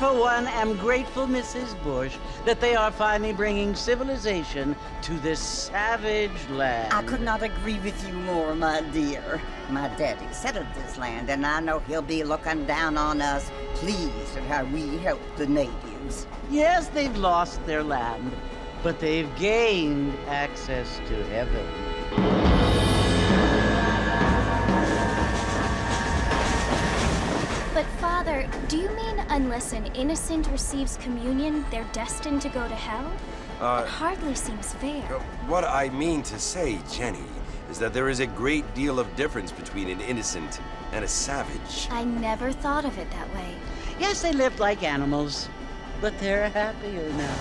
for one, am grateful, Mrs. Bush, that they are finally bringing civilization to this savage land. I could not agree with you more, my dear. My daddy settled this land, and I know he'll be looking down on us, pleased at how we help the natives. Yes, they've lost their land, but they've gained access to heaven. But Father, do you mean unless an innocent receives communion, they're destined to go to hell? It hardly seems fair. What I mean to say, Jenny, is that there is a great deal of difference between an innocent and a savage. I never thought of it that way. Yes, they lived like animals, but they're happier now.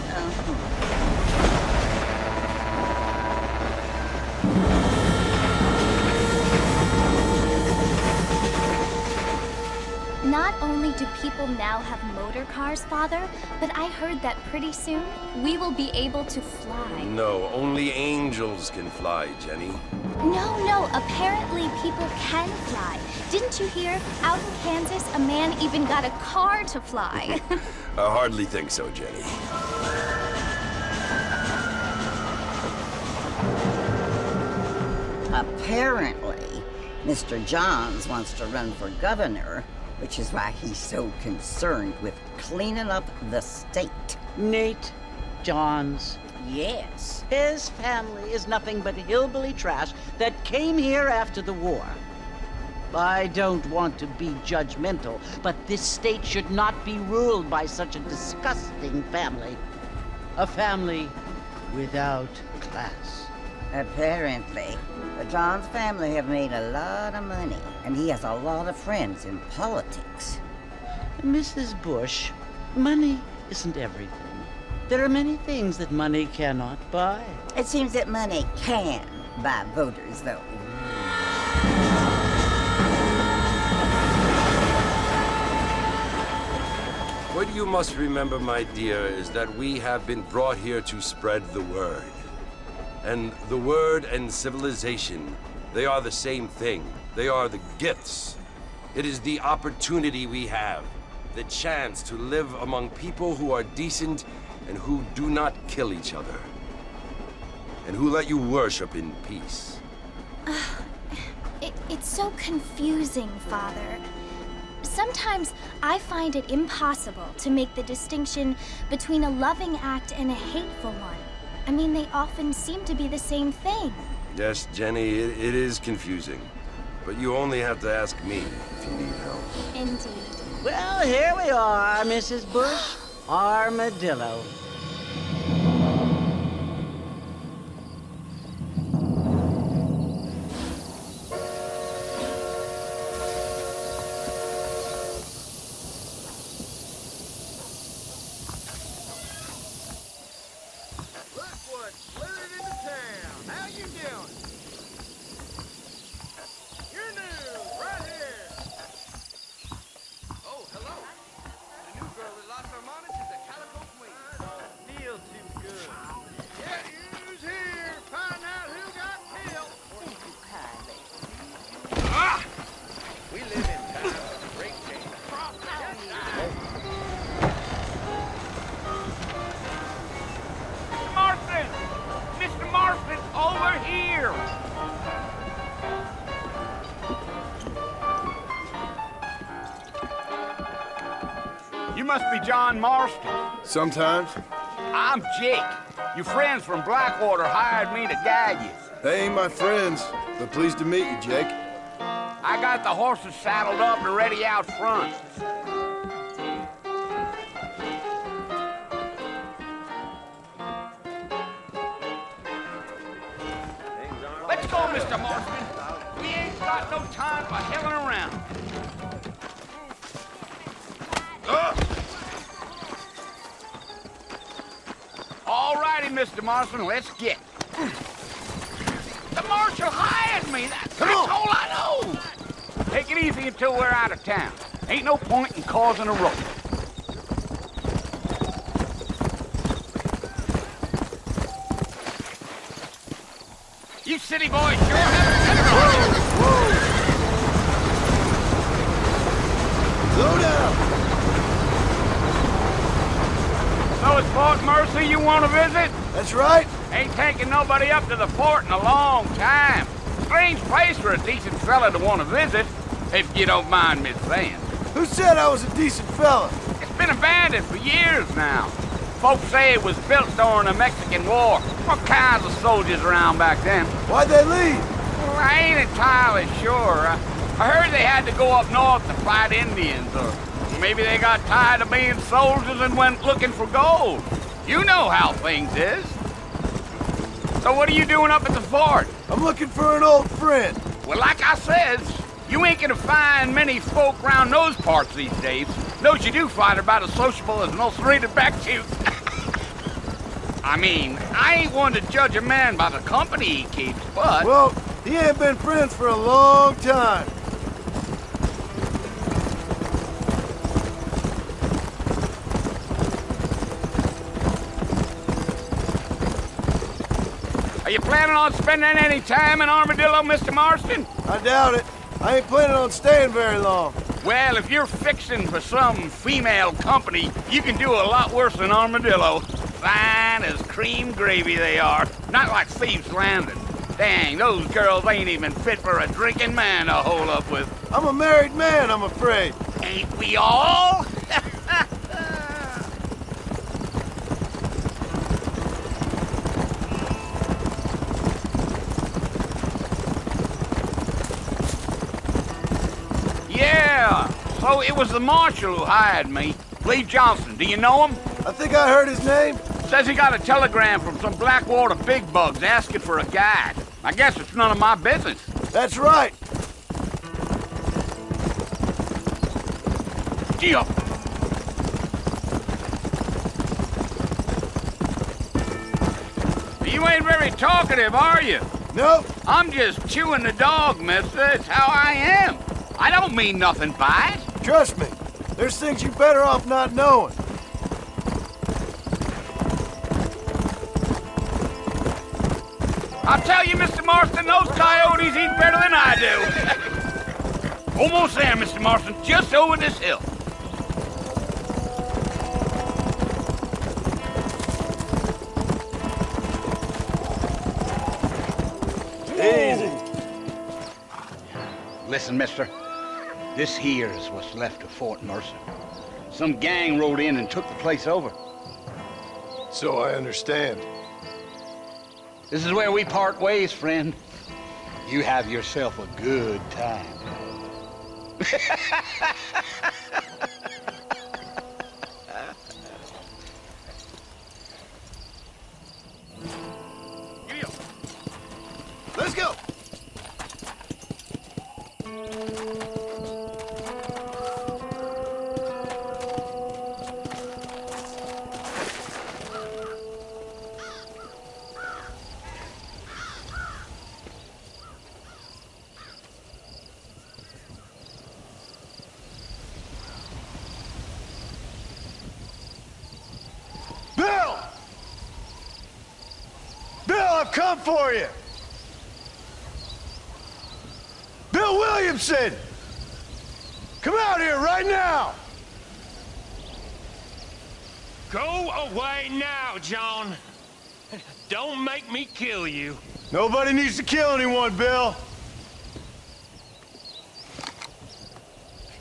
Not only do people now have motor cars, Father, but I heard that pretty soon we will be able to fly. No, only angels can fly, Jenny. No, apparently people can fly. Didn't you hear? Out in Kansas, a man even got a car to fly. I hardly think so, Jenny. Apparently, Mr. Johns wants to run for governor, which is why he's so concerned with cleaning up the state. Nate Johns. Yes. His family is nothing but hillbilly trash that came here after the war. I don't want to be judgmental, but this state should not be ruled by such a disgusting family. A family without class. Apparently, the Johns family have made a lot of money, and he has a lot of friends in politics. Mrs. Bush, money isn't everything. There are many things that money cannot buy. It seems that money can buy voters, though. What you must remember, my dear, is that we have been brought here to spread the word. And the word and civilization, they are the same thing. They are the gifts. It is the opportunity we have, the chance to live among people who are decent and who do not kill each other, and who let you worship in peace. It's so confusing, Father. Sometimes I find it impossible to make the distinction between a loving act and a hateful one. I mean, they often seem to be the same thing. Yes, Jenny, it is confusing. But you only have to ask me if you need help. Indeed. Well, here we are, Mrs. Bush. Armadillo. You must be John Marston. Sometimes. I'm Jake. Your friends from Blackwater hired me to guide you. They ain't my friends, but pleased to meet you, Jake. I got the horses saddled up and ready out front. Let's go, Mr. Marston. We ain't got no time for hilling around. All righty, Mr. Marston, let's get. The marshal hired me. That's all I know. Take it easy until we're out of town. Ain't no point in causing a ruckus. You city boys sure have a Slow down! it's Fort Mercy you want to visit? That's right. Ain't taking nobody up to the fort in a long time. Strange place for a decent fella to want to visit, if you don't mind me saying. Who said I was a decent fella? It's been abandoned for years now. Folks say it was built during the Mexican War. All kinds of soldiers around back then. Why'd they leave? Well, I ain't entirely sure. I heard they had to go up north to fight Indians, or maybe they got tired of being soldiers and went looking for gold. You know how things is. So what are you doing up at the fort? I'm looking for an old friend. Well, like I says, you ain't gonna find many folk around those parts these days. Those you do find are about as sociable as most rated back shoots. I mean, I ain't one to judge a man by the company he keeps, but... Well, he ain't been friends for a long time. Are you planning on spending any time in Armadillo, Mr. Marston? I doubt it. I ain't planning on staying very long. Well, if you're fixing for some female company, you can do a lot worse than Armadillo. Fine as cream gravy they are. Not like Thieves' Landing. Dang, those girls ain't even fit for a drinking man to hole up with. I'm a married man, I'm afraid. Ain't we all? Yeah, so it was the marshal who hired me. Lee Johnson, do you know him? I think I heard his name. Says he got a telegram from some Blackwater big bugs asking for a guide. I guess it's none of my business. That's right. Gee up. You ain't very talkative, are you? Nope. I'm just chewing the dog, mister. It's how I am. I don't mean nothing by it. Trust me. There's things you better off not knowing. I'll tell you, Mr. Marston, those coyotes eat better than I do. Almost there, Mr. Marston. Just over this hill. Easy. Listen, mister. This here is what's left of Fort Mercer. Some gang rode in and took the place over. So I understand. This is where we part ways, friend. You have yourself a good time. Let's go. I've come for you! Bill Williamson! Come out here right now! Go away now, John. Don't make me kill you. Nobody needs to kill anyone, Bill.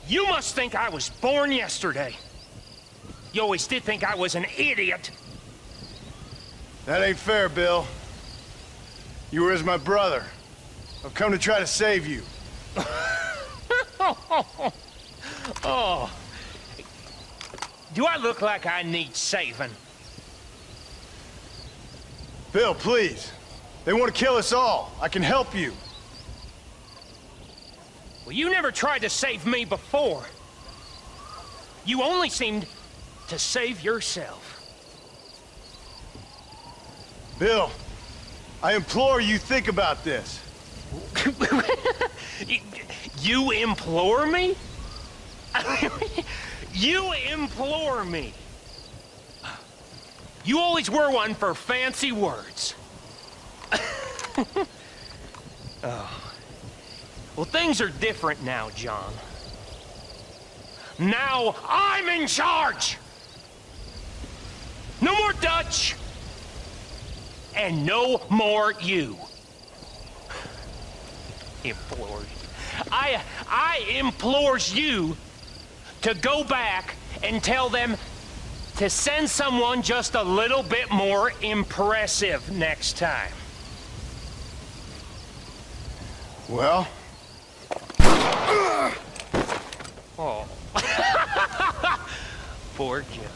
You must think I was born yesterday. You always did think I was an idiot. That ain't fair, Bill. You were as my brother. I've come to try to save you. Oh. Do I look like I need saving? Bill, please. They want to kill us all. I can help you. Well, you never tried to save me before. You only seemed to save yourself. Bill, I implore you, think about this. You implore me? You implore me. You always were one for fancy words. Oh. Well, things are different now, John. Now I'm in charge! No more Dutch! And no more you. Implores. I implores you to go back and tell them to send someone just a little bit more impressive next time. Well? Oh. Poor kid.